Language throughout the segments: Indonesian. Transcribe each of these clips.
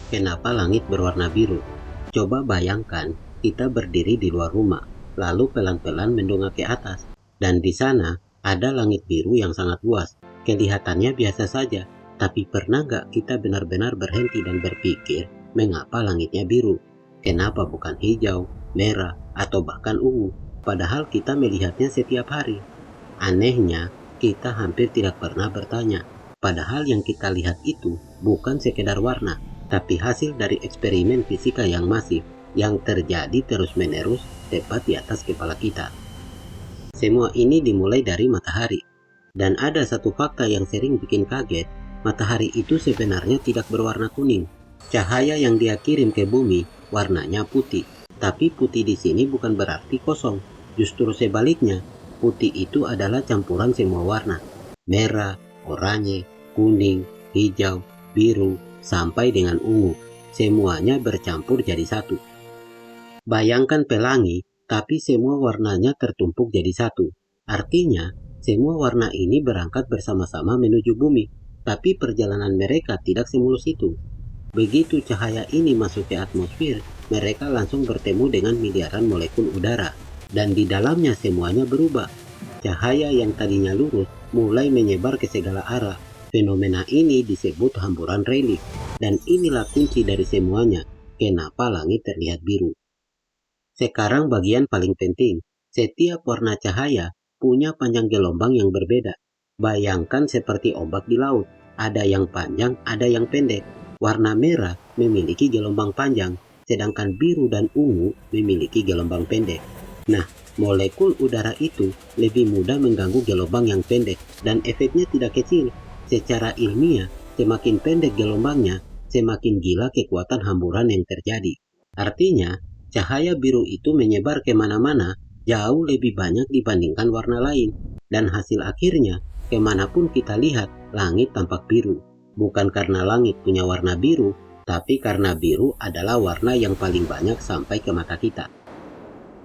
Kenapa langit berwarna biru? Coba bayangkan, kita berdiri di luar rumah, lalu pelan-pelan mendongak ke atas. Dan di sana, ada langit biru yang sangat luas. Kelihatannya biasa saja, tapi pernah nggak kita benar-benar berhenti dan berpikir, mengapa langitnya biru? Kenapa bukan hijau, merah, atau bahkan ungu? Padahal kita melihatnya setiap hari. Anehnya, kita hampir tidak pernah bertanya. Padahal yang kita lihat itu bukan sekedar warna, tapi hasil dari eksperimen fisika yang masif yang terjadi terus-menerus tepat di atas kepala kita. Semua ini dimulai dari matahari. Dan ada satu fakta yang sering bikin kaget, matahari itu sebenarnya tidak berwarna kuning. Cahaya yang dia kirim ke bumi warnanya putih. Tapi putih di sini bukan berarti kosong. Justru sebaliknya, putih itu adalah campuran semua warna. Merah, oranye, kuning, hijau, biru, sampai dengan ungu. Semuanya bercampur jadi satu. Bayangkan pelangi, tapi semua warnanya tertumpuk jadi satu. Artinya, semua warna ini berangkat bersama-sama menuju bumi, tapi perjalanan mereka tidak semulus itu. Begitu cahaya ini masuk ke atmosfer, mereka langsung bertemu dengan miliaran molekul udara, dan di dalamnya semuanya berubah. Cahaya yang tadinya lurus mulai menyebar ke segala arah. Fenomena ini disebut hamburan relief, dan inilah kunci dari semuanya, kenapa langit terlihat biru. Sekarang bagian paling penting, setiap warna cahaya punya panjang gelombang yang berbeda. Bayangkan seperti ombak di laut, ada yang panjang, ada yang pendek. Warna merah memiliki gelombang panjang, sedangkan biru dan ungu memiliki gelombang pendek. Nah, molekul udara itu lebih mudah mengganggu gelombang yang pendek, dan efeknya tidak kecil. Secara ilmiah, semakin pendek gelombangnya, semakin gila kekuatan hamburan yang terjadi. Artinya, cahaya biru itu menyebar kemana-mana jauh lebih banyak dibandingkan warna lain. Dan hasil akhirnya, kemanapun kita lihat, langit tampak biru. Bukan karena langit punya warna biru, tapi karena biru adalah warna yang paling banyak sampai ke mata kita.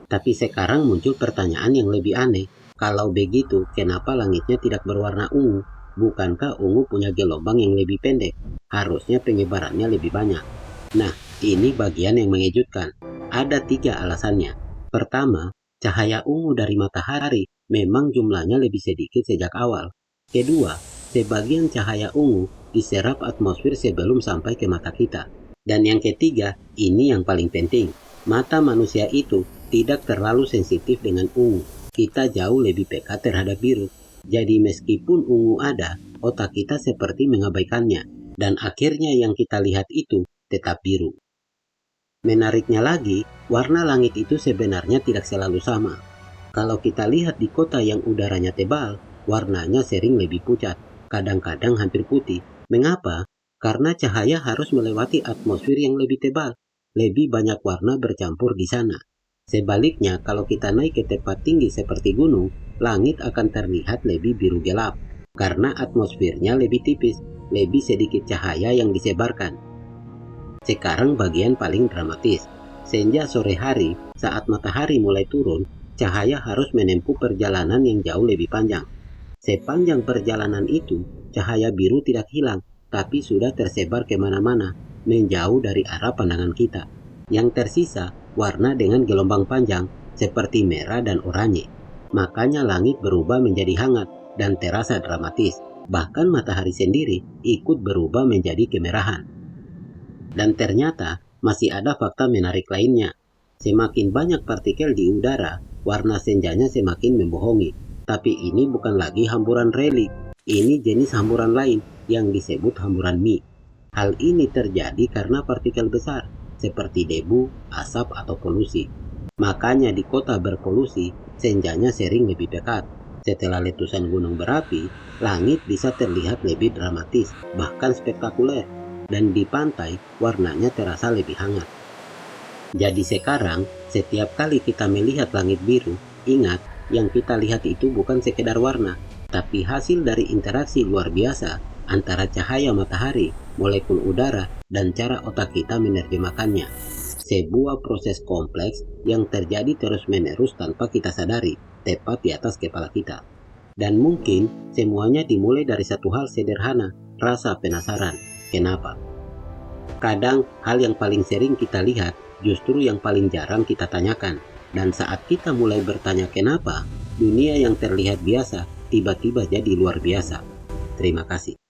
Tapi sekarang muncul pertanyaan yang lebih aneh. Kalau begitu, kenapa langitnya tidak berwarna ungu? Bukankah ungu punya gelombang yang lebih pendek? Harusnya penyebarannya lebih banyak. Nah, ini bagian yang mengejutkan. Ada 3 alasannya. Pertama, cahaya ungu dari matahari memang jumlahnya lebih sedikit sejak awal. Kedua, sebagian cahaya ungu diserap atmosfer sebelum sampai ke mata kita. Dan yang ketiga, ini yang paling penting. Mata manusia itu tidak terlalu sensitif dengan ungu. Kita jauh lebih peka terhadap biru. Jadi meskipun ungu ada, otak kita seperti mengabaikannya. Dan akhirnya yang kita lihat itu tetap biru. Menariknya lagi, warna langit itu sebenarnya tidak selalu sama. Kalau kita lihat di kota yang udaranya tebal, warnanya sering lebih pucat, kadang-kadang hampir putih. Mengapa? Karena cahaya harus melewati atmosfer yang lebih tebal. Lebih banyak warna bercampur di sana. Sebaliknya, kalau kita naik ke tempat tinggi seperti gunung, langit akan terlihat lebih biru gelap. Karena atmosfernya lebih tipis, lebih sedikit cahaya yang disebarkan. Sekarang bagian paling dramatis. Senja sore hari, saat matahari mulai turun, cahaya harus menempuh perjalanan yang jauh lebih panjang. Sepanjang perjalanan itu, cahaya biru tidak hilang, tapi sudah tersebar kemana-mana, menjauh dari arah pandangan kita. Yang tersisa, warna dengan gelombang panjang, seperti merah dan oranye. Makanya langit berubah menjadi hangat dan terasa dramatis. Bahkan matahari sendiri ikut berubah menjadi kemerahan. Dan ternyata masih ada fakta menarik lainnya. Semakin banyak partikel di udara, warna senjanya semakin membohongi. Tapi ini bukan lagi hamburan relik. Ini jenis hamburan lain yang disebut hamburan Mi. Hal ini terjadi karena partikel besar, seperti debu, asap, atau polusi. Makanya di kota berpolusi, senjanya sering lebih pekat. Setelah letusan gunung berapi, langit bisa terlihat lebih dramatis, bahkan spektakuler. Dan di pantai, warnanya terasa lebih hangat. Jadi sekarang, setiap kali kita melihat langit biru, ingat, yang kita lihat itu bukan sekedar warna, tapi hasil dari interaksi luar biasa antara cahaya matahari, molekul udara, dan cara otak kita menerjemahkannya. Sebuah proses kompleks yang terjadi terus-menerus tanpa kita sadari, tepat di atas kepala kita. Dan mungkin semuanya dimulai dari satu hal sederhana, rasa penasaran. Kenapa? Kadang hal yang paling sering kita lihat justru yang paling jarang kita tanyakan. Dan saat kita mulai bertanya kenapa, dunia yang terlihat biasa tiba-tiba jadi luar biasa. Terima kasih.